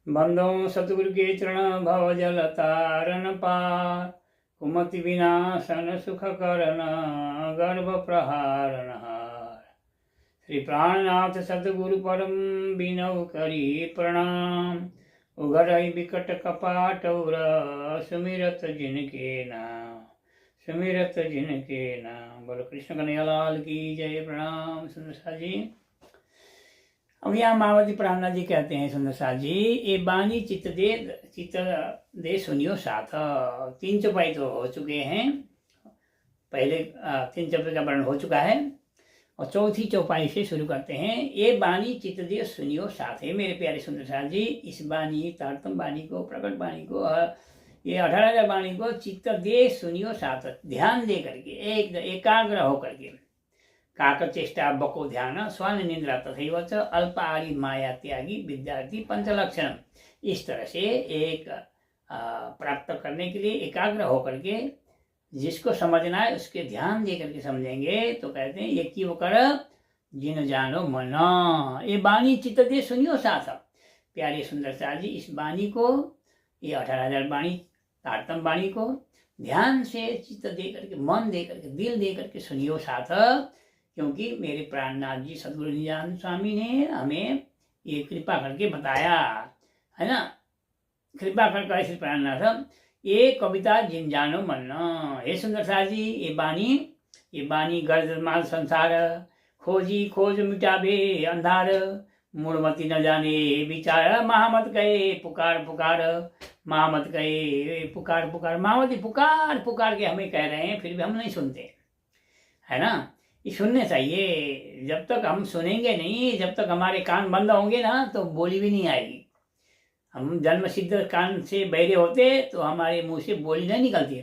बंदो सतगुरु के चरण भव जल तारन पार, कुमति विनाशन सुख करन गर्भ प्रहारन हार। श्री प्राणनाथ सतगुरु परम बिनव करी प्रणाम, उघरई विकट कपाट उर सुमिरत जिनके नाम, सुमिरत जिनके नाम। बोलो कृष्ण कन्हैया लाल की जय। प्रणाम सुंदर साथ जी। अब यहाँ मावती प्राणनाथ जी कहते हैं सुंदर साथ जी, ये बानी चित्त दे सुनियो साथ। 3 चौपाई तो हो चुके हैं, पहले 3 चौपाई का वर्णन हो चुका है और चौथी चौपाई से शुरू करते हैं। ये बानी चित्त दे सुनियो साथ है मेरे प्यारे सुंदर साथ जी। इस बानी तारतम बानी को, प्रकट बानी को, ये 18,000 बानी को चित्त दे सुनियो साथ, ध्यान दे करके एकाग्र होकर के। काक चेष्टा बको ध्यान स्वान निद्रा तथैव च अल्पारी माया त्यागी विद्यार्थी पंचलक्षण। इस तरह से एक प्राप्त करने के लिए एकाग्र होकर के जिसको समझना है उसके ध्यान दे करके समझेंगे तो कहते हैं ये की वो कर जिन जानो मन। ये बानी चित्त दे सुनियो साथ। प्यारे सुंदर साथ जी, इस बानी को, ये 18,000 बानी तारतम बानी को ध्यान से चित्त दे करके, मन दे करके, दिल दे करके सुनियो साथ। क्योंकि मेरे प्राणनाथ जी सदगुरु नित्यानंद स्वामी ने हमें ये कृपा करके बताया है ना। कृपा करके ऐसे प्राणनाथ ये कविता जिन जानो मन। हे सुंदर साथ जी, ये बानी गर्दमाल संसार, खोजी खोज मिटाबे अंधार, मूढ़मती न जाने विचार, महामत गए पुकार पुकार, महामत गए पुकार पुकार। मावती पुकार पुकार के हमें कह रहे हैं, फिर भी हम नहीं सुनते है ना। ये सुनने चाहिए। जब तक हम सुनेंगे नहीं, जब तक हमारे कान बंद होंगे ना तो बोली भी नहीं आएगी। हम जन्म सिद्ध कान से बहरे होते तो हमारे मुंह से बोली नहीं निकलती।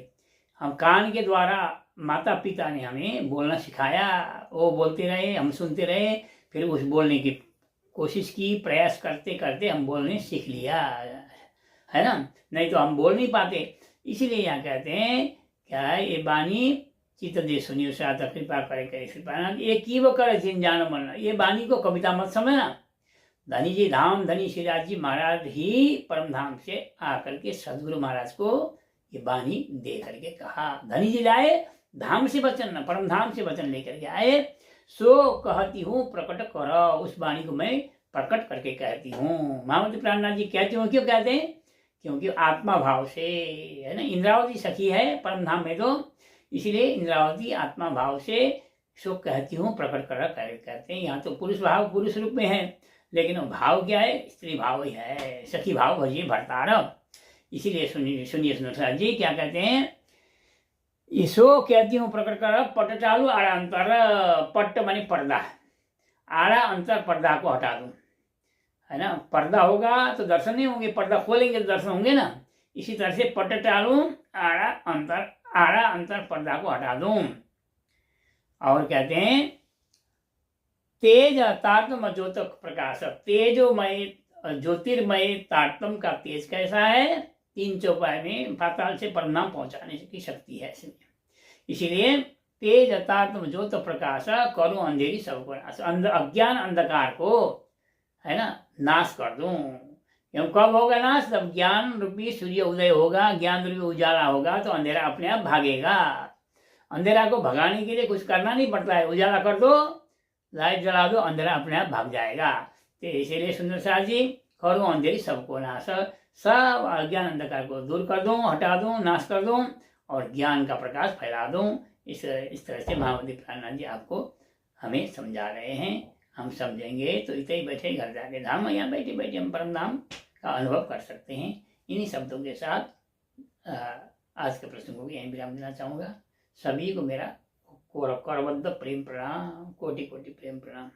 हम कान के द्वारा माता पिता ने हमें बोलना सिखाया, वो बोलते रहे, हम सुनते रहे, फिर उस बोलने की कोशिश की, प्रयास करते करते हम बोलने सीख लिया है ना। नहीं तो हम बोल नहीं पाते। इसीलिए यहाँ कहते हैं क्या है, ये बानी चित्त दे सुनियो साथ, कृपा करे करे कृपा। ये की वो करे जिन जानो मन। ये बानी को कविता मत समझना। धनी जी धाम, धनी श्रीराज जी महाराज ही परम धाम से आकर के सदगुरु महाराज को ये बानी दे करके कहा। धनी जी लाए धाम से वचन, परम धाम से वचन लेकर के आए। सो कहती हूँ प्रकट करो, उस बानी को मैं प्रकट करके कहती हूँ। मावती प्राणनाथ जी कहती हूँ, क्यों कहते हैं? क्योंकि आत्मा भाव से है ना। इंद्रावती सखी है परम धाम में तो, इसलिए इंद्रावती आत्मा भाव से सो कहती हूँ प्रकट कर कहते हैं। यहाँ तो पुरुष भाव पुरुष रूप में है, लेकिन भाव क्या है? स्त्री भाव ही है। सखी भाव भजिए भरतार। इसीलिए सुनिए सुनिए सुनिए जी क्या कहते हैं। इसो कहती हूँ प्रकट कर पट चालू आड़ा अंतर। पट्ट माने पर्दा, आड़ा अंतर पर्दा को हटा दूं है ना। पर्दा होगा तो दर्शन नहीं होंगे, पर्दा खोलेंगे तो दर्शन होंगे ना। इसी तरह से पट चालू आड़ा अंतर पर्दा को हटा दूं। और कहते हैं तेज तारतम ज्योतक प्रकाश। तेजोमय ज्योतिर्मय तारतम का तेज कैसा है? 3 चौपाई में पाताल से परिणाम पहुंचाने की शक्ति है इसमें। इसीलिए तेज तारतम ज्योत प्रकाश करो अंधेरी सबको नाश। अज्ञान अंधकार को है ना नाश कर दूं। क्यों कब होगा नाश? जब ज्ञान रूपी सूर्य उदय होगा, ज्ञान रूपी उजाला होगा तो अंधेरा अपने आप भागेगा। अंधेरा को भगाने के लिए कुछ करना नहीं पड़ता है। उजाला कर दो, लाइट जला दो, अंधेरा अपने आप भाग जाएगा। तो इसीलिए सुंदर साथ जी करो अंधेरी सबको नाश। सब अज्ञान अंधकार को दूर कर दूं, हटा दूं, नाश कर दूं और ज्ञान का प्रकाश फैला दूं। इस तरह से मावती प्राणनाथ जी आपको हमें समझा रहे हैं। हम समझेंगे तो इतने ही बैठे घर जाके धाम, यहाँ बैठे बैठे हम परम धाम का अनुभव कर सकते हैं। इन्हीं शब्दों के साथ आज के प्रसंग को यहीं विराम देना चाहूँगा। सभी को मेरा करबद्ध प्रेम प्रणाम, कोटि कोटि प्रेम प्रणाम।